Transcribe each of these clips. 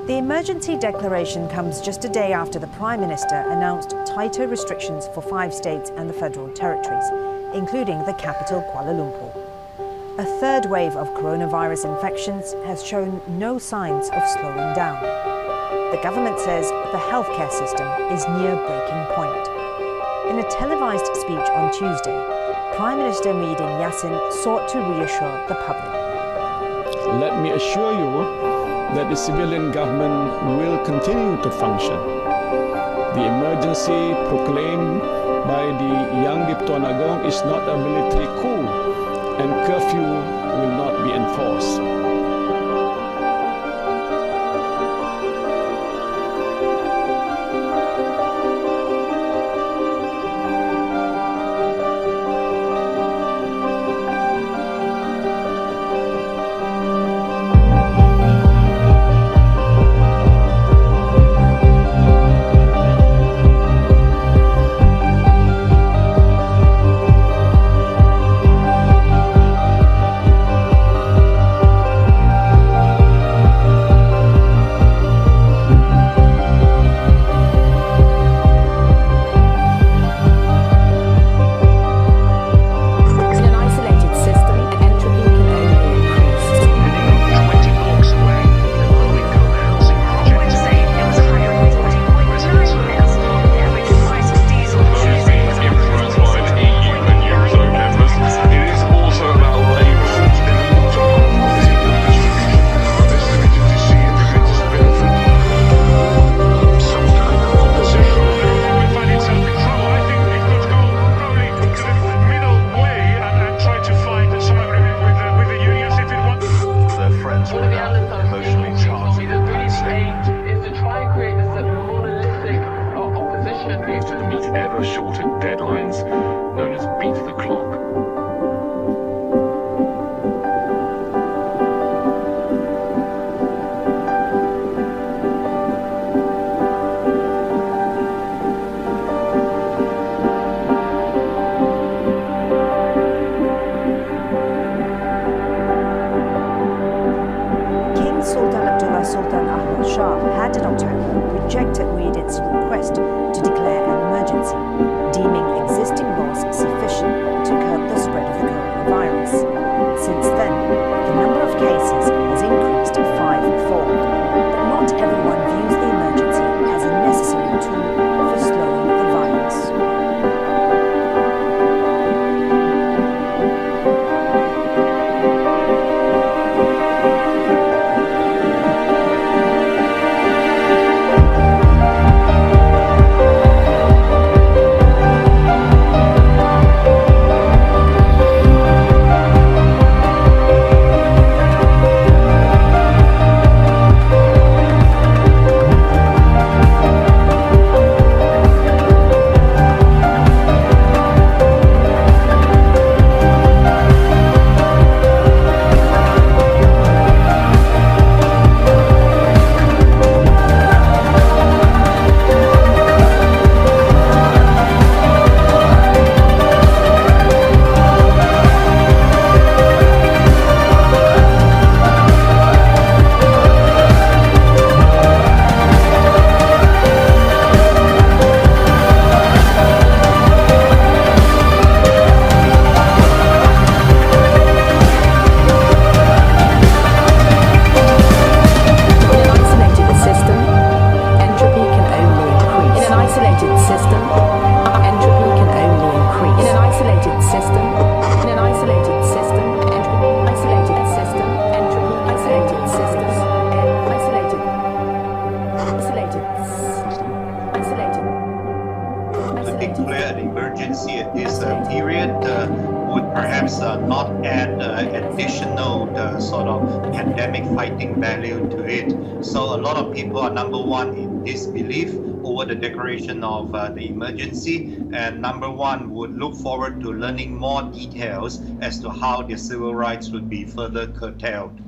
The emergency declaration comes just a day after the Prime Minister announced tighter restrictions for 5 states and the Federal Territories, including the capital Kuala Lumpur. A third wave of coronavirus infections has shown no signs of slowing down. The government says the healthcare system is near breaking point. In a televised speech on Tuesday, Prime Minister Muhyiddin Yassin sought to reassure the public. Let me assure you that the civilian government will continue to function. The emergency proclaimed by the Yang di-Pertuan Agong is not a military coup, and curfew will not be enforced. Ever shorter deadlines, known as beat the clock. King Sultan Abdullah Sultan Ahmad Shah had in October rejected Muhyiddin's request to declare an emergency, deeming existing laws sufficient to curb the spread of the coronavirus. Since then, the number of cases has increased five-fold, but not everyone views the emergency as a necessary tool for slowing the virus. Declare an emergency at this period would perhaps not add additional sort of pandemic fighting value to it. So a lot of people are, number one, in disbelief over the declaration of the emergency, and number one, would look forward to learning more details as to how their civil rights would be further curtailed.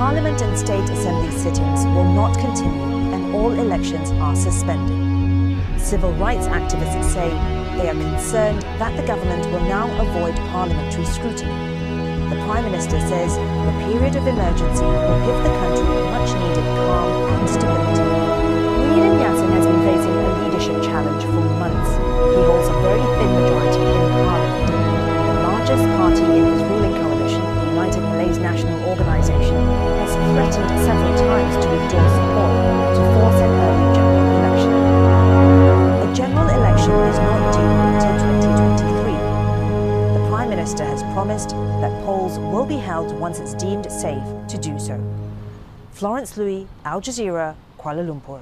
Parliament and State Assembly sittings will not continue and all elections are suspended. Civil rights activists say they are concerned that the government will now avoid parliamentary scrutiny. The Prime Minister says the period of emergency will give the country much-needed calm and stability. Muhyiddin Yassin has been facing a leadership challenge for months. He holds a very thin majority in Parliament. The largest party in his ruling coalition, the United Malays National Organisation, has threatened several times to withdraw support to force an early general election. A general election is not due until 2023. The Prime Minister has promised that polls will be held once it's deemed safe to do so. Florence Louis, Al Jazeera, Kuala Lumpur.